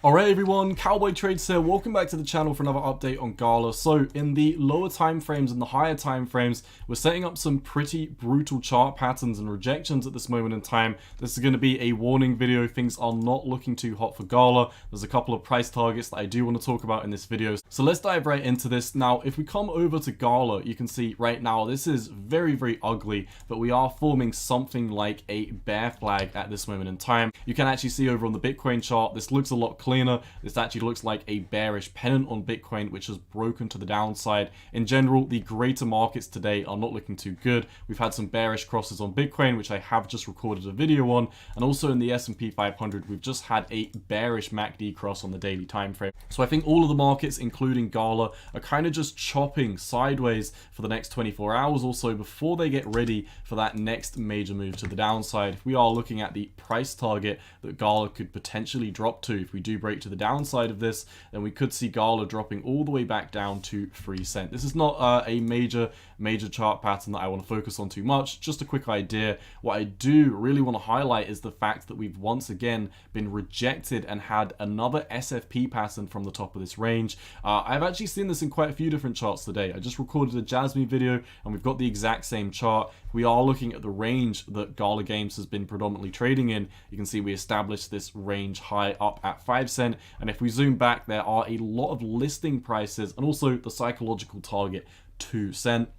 Alright everyone, Cowboy Trades here, welcome back to the channel for another update on Gala. So in the lower time frames and the higher time frames, we're setting up some pretty brutal chart patterns and rejections at this moment in time. This is going to be a warning video. Things are not looking too hot for Gala. There's a couple of price targets that I do want to talk about in this video. So let's dive right into this. Now, if we come over to Gala, you can see right now, this is very, very ugly, but we are forming something like a bear flag at this moment in time. You can actually see over on the Bitcoin chart, this looks a lot cleaner. This actually looks like a bearish pennant on Bitcoin, which has broken to the downside. In general, the greater markets today are not looking too good. We've had some bearish crosses on Bitcoin, which I have just recorded a video on, and also in the S&P 500, we've just had a bearish MACD cross on the daily time frame. So I think all of the markets, including Gala, are kind of just chopping sideways for the next 24 hours or so before they get ready for that next major move to the downside. If we are looking at the price target that Gala could potentially drop to, if we do break to the downside of this, then we could see Gala dropping all the way back down to 3 cents. This is not a major chart pattern that I want to focus on too much, just a quick idea. What I do really want to highlight is the fact that we've once again been rejected and had another SFP pattern from the top of this range. I've actually seen this in quite a few different charts today. I just recorded a Jasmine video and we've got the exact same chart. We are looking at the range that GalaGames has been predominantly trading in. You can see we established this range high up at 5 cents, and if we zoom back, there are a lot of listing prices and also the psychological target 2 cents.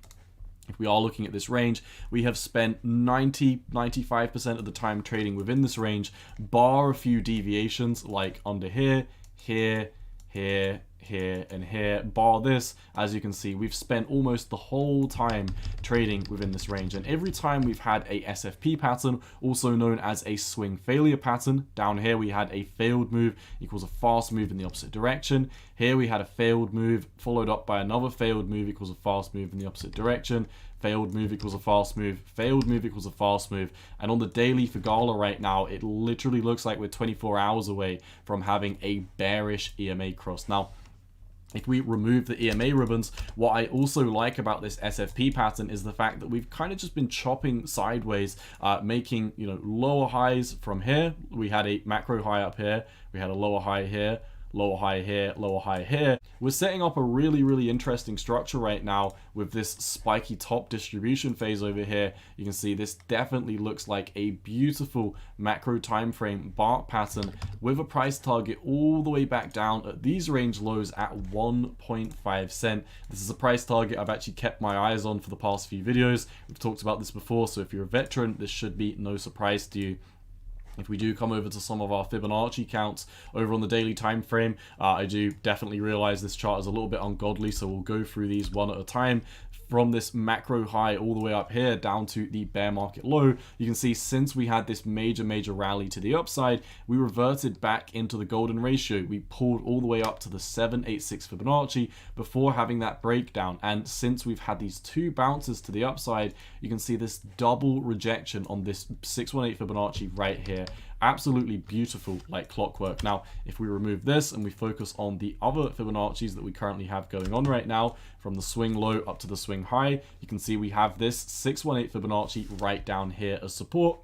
If we are looking at this range, we have spent 95% of the time trading within this range, bar a few deviations like under here, here, here, here, and here. Bar this, as you can see, we've spent almost the whole time trading within this range, and every time we've had a SFP pattern, also known as a swing failure pattern. Down here we had a failed move equals a fast move in the opposite direction. Here we had a failed move followed up by another failed move equals a fast move in the opposite direction. Failed move equals a fast move, failed move equals a fast move. And on the daily for Gala right now, it literally looks like we're 24 hours away from having a bearish EMA cross. Now, if we remove the EMA ribbons, what I also like about this SFP pattern is the fact that we've kind of just been chopping sideways, making, lower highs from here. We had a macro high up here, we had a lower high here, lower high here, lower high here. We're setting up a really interesting structure right now with this spiky top distribution phase over here. You can see this definitely looks like a beautiful macro time frame bar pattern with a price target all the way back down at these range lows at 1.5 cents. This is a price target I've actually kept my eyes on for the past few videos. We've talked about this before, so if you're a veteran, this should be no surprise to you. If we do come over to some of our Fibonacci counts over on the daily time frame, I do definitely realize this chart is a little bit ungodly, so we'll go through these one at a time. From this macro high all the way up here down to the bear market low, you can see since we had this major rally to the upside, we reverted back into the golden ratio. We pulled all the way up to the 786 Fibonacci before having that breakdown, and since we've had these two bounces to the upside, you can see this double rejection on this 618 Fibonacci right here. Absolutely beautiful, like clockwork. Now, if we remove this and we focus on the other Fibonacci's that we currently have going on right now, from the swing low up to the swing high, you can see we have this 618 Fibonacci right down here as support.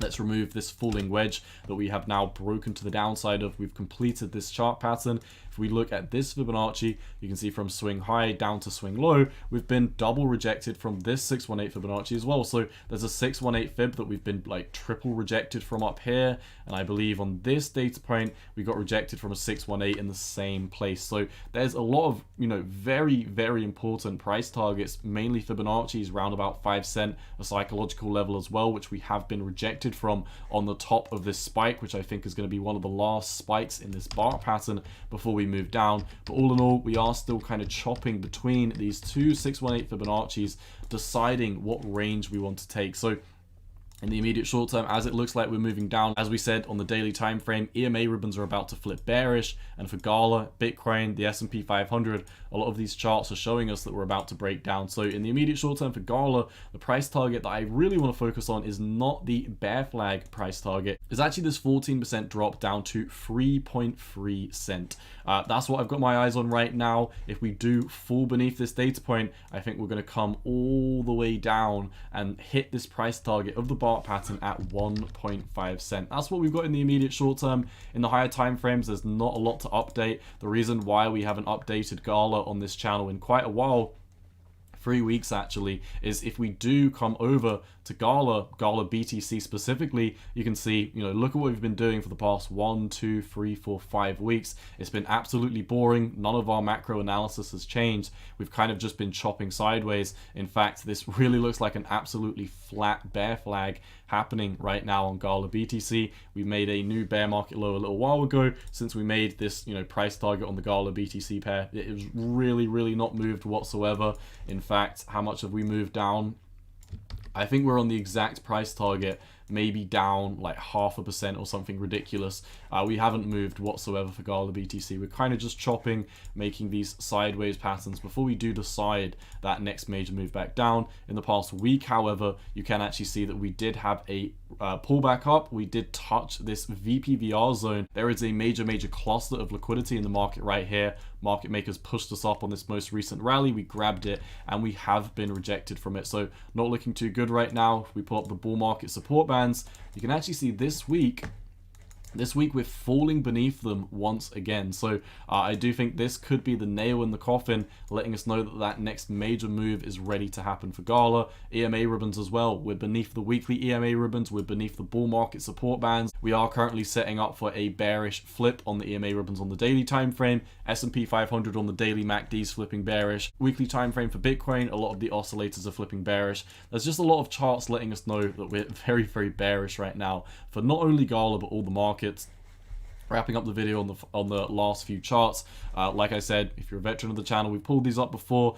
Let's remove this falling wedge that we have now broken to the downside of. We've completed this chart pattern. If we look at this Fibonacci, you can see from swing high down to swing low, we've been double rejected from this 618 Fibonacci as well. So there's a 618 Fib that we've been like triple rejected from up here. And I believe on this data point, we got rejected from a 618 in the same place. So there's a lot of, very important price targets, mainly Fibonacci's around about 5 cents, a psychological level as well, which we have been rejected from on the top of this spike, which I think is going to be one of the last spikes in this bar pattern before we move down. But all in all, we are still kind of chopping between these two 618 Fibonacci's, deciding what range we want to take. So in the immediate short term, as it looks like we're moving down, as we said on the daily time frame, EMA ribbons are about to flip bearish, and for Gala, Bitcoin, the S&P 500, a lot of these charts are showing us that we're about to break down. So in the immediate short term for Gala, the price target that I really want to focus on is not the bear flag price target. It's actually this 14% drop down to 3.3 cents. That's what I've got my eyes on right now. If we do fall beneath this data point, I think we're going to come all the way down and hit this price target of the bar bar pattern at 1.5 cent. That's what we've got in the immediate short term. In the higher time frames, there's not a lot to update. The reason why we haven't updated Gala on this channel in quite a while, 3 weeks actually, is if we do come over to Gala BTC specifically, you can see, look at what we've been doing for the past 1, 2, 3, 4, 5 weeks. It's been absolutely boring. None of our macro analysis has changed. We've kind of just been chopping sideways. In fact, this really looks like an absolutely flat bear flag happening right now on Gala BTC. We made a new bear market low a little while ago. Since we made this, price target on the Gala BTC pair, it was really not moved whatsoever. In fact, how much have we moved down? I think we're on the exact price target, maybe down like 0.5% or something ridiculous. We haven't moved whatsoever for Gala BTC. We're kind of just chopping, making these sideways patterns before we do decide that next major move back down. In the past week, however, you can actually see that we did have a pullback up. We did touch this VPVR zone. There is a major cluster of liquidity in the market right here. Market makers pushed us up on this most recent rally. We grabbed it and we have been rejected from it. So not looking too good right now. If we pull up the bull market support bands, you can actually see this week we're falling beneath them once again. So I do think this could be the nail in the coffin, letting us know that that next major move is ready to happen for Gala. EMA ribbons as well. We're beneath the weekly EMA ribbons. We're beneath the bull market support bands. We are currently setting up for a bearish flip on the EMA ribbons on the daily time frame. S&P 500 on the daily MACD is flipping bearish. Weekly time frame for Bitcoin, a lot of the oscillators are flipping bearish. There's just a lot of charts letting us know that we're very bearish right now for not only Gala but all the markets. Wrapping up the video on the last few charts. Like I said, if you're a veteran of the channel, we've pulled these up before.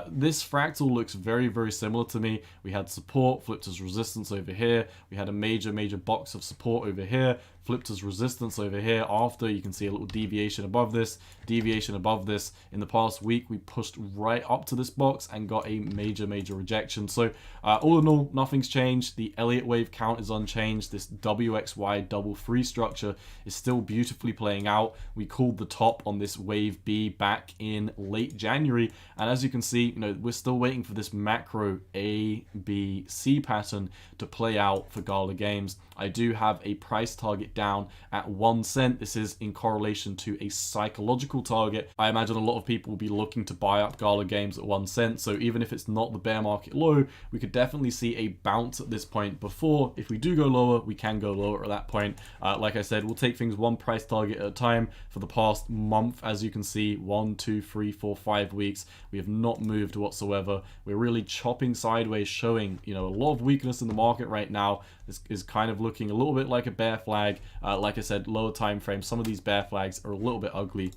This fractal looks very similar to me. We had support, flipped as resistance over here. We had a major box of support over here, flipped as resistance over here. After, you can see a little deviation above this, deviation above this. In the past week, we pushed right up to this box and got a major rejection. So all in all, nothing's changed. The Elliott wave count is unchanged. This WXY double free structure is still beautifully playing out. We called the top on this wave B back in late January, and as you can see, we're still waiting for this macro A, B, C pattern to play out for GalaGames. I do have a price target down at 1 cent. This is in correlation to a psychological target. I imagine a lot of people will be looking to buy up GalaGames at 1 cent. So even if it's not the bear market low, we could definitely see a bounce at this point before. If we do go lower, we can go lower at that point. Like I said, we'll take things one price target at a time. For the past month, as you can see, 1, 2, 3, 4, 5 weeks, we have not moved whatsoever. We're really chopping sideways, showing a lot of weakness in the market right now. This is kind of looking a little bit like a bear flag. Like I said, lower time frame, some of these bear flags are a little bit ugly.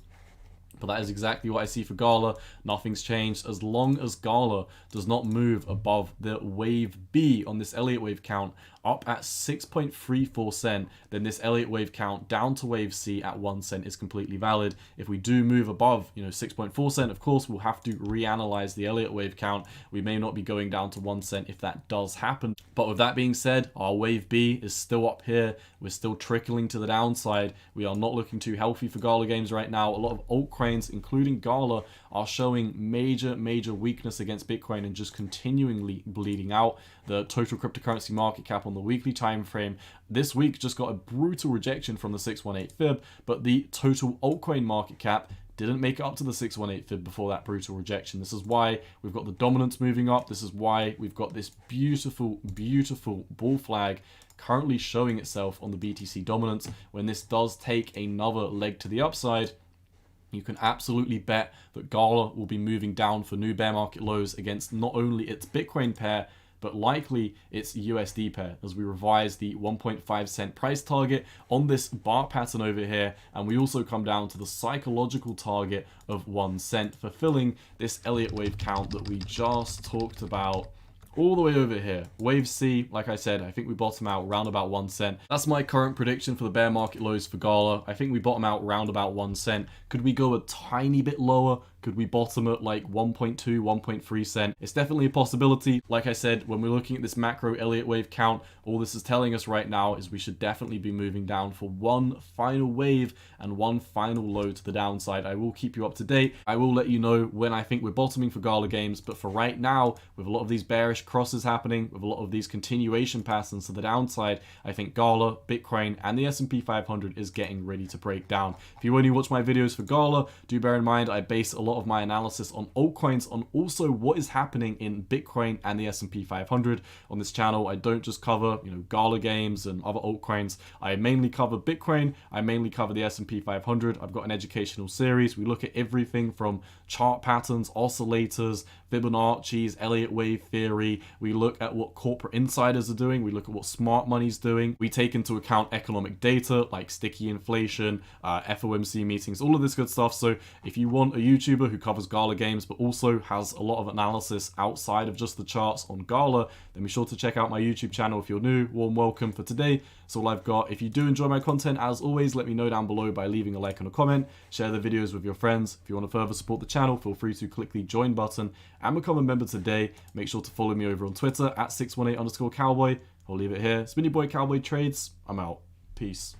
But that is exactly what I see for Gala. Nothing's changed. As long as Gala does not move above the wave B on this Elliott wave count up at 6.34 cent, then this Elliott wave count down to wave C at 1 cent is completely valid. If we do move above 6.4 cent, of course we'll have to reanalyze the Elliott wave count. We may not be going down to 1 cent if that does happen. But with that being said, our wave B is still up here. We're still trickling to the downside. We are not looking too healthy for GalaGames right now. A lot of altcoins, including Gala, are showing major weakness against Bitcoin and just continually bleeding out. The total cryptocurrency market cap on the weekly time frame this week just got a brutal rejection from the 618 fib, but the total altcoin market cap didn't make it up to the 618 fib before that brutal rejection. This is why we've got the dominance moving up. This is why we've got this beautiful bull flag currently showing itself on the BTC dominance. When this does take another leg to the upside, you can absolutely bet that Gala will be moving down for new bear market lows against not only its Bitcoin pair, but likely its USD pair, as we revise the 1.5 cent price target on this bar pattern over here. And we also come down to the psychological target of 1 cent, fulfilling this Elliott wave count that we just talked about all the way over here. Wave C, like I said, I think we bottom out round about 1 cent. That's my current prediction for the bear market lows for Gala. I think we bottom out round about 1 cent. Could we go a tiny bit lower? Could we bottom at like 1.2, 1.3 cent? It's definitely a possibility. Like I said, when we're looking at this macro Elliott wave count, all this is telling us right now is we should definitely be moving down for one final wave and one final low to the downside. I will keep you up to date. I will let you know when I think we're bottoming for GalaGames, but for right now, with a lot of these bearish crosses happening, with a lot of these continuation patterns to the downside, I think Gala, Bitcoin, and the S&P 500 is getting ready to break down. If you only watch my videos for Gala, do bear in mind I base a lot of my analysis on altcoins, on also what is happening in Bitcoin and the S&P 500. On this channel, I don't just cover, GalaGames and other altcoins. I mainly cover Bitcoin. I mainly cover the S&P 500. I've got an educational series. We look at everything from chart patterns, oscillators, Fibonacci's, Elliott wave theory. We look at what corporate insiders are doing. We look at what smart money's doing. We take into account economic data like sticky inflation, FOMC meetings, all of this good stuff. So if you want a YouTuber who covers GalaGames but also has a lot of analysis outside of just the charts on Gala, then be sure to check out my YouTube channel. If you're new, warm welcome. For today, that's all I've got. If you do enjoy my content, as always, let me know down below by leaving a like and a comment. Share the videos with your friends. If you want to further support the channel, feel free to click the join button and become a member today. Make sure to follow me over on Twitter at 618_cowboy. I'll leave it here. It's been your boy Cowboy Trades. I'm out. Peace.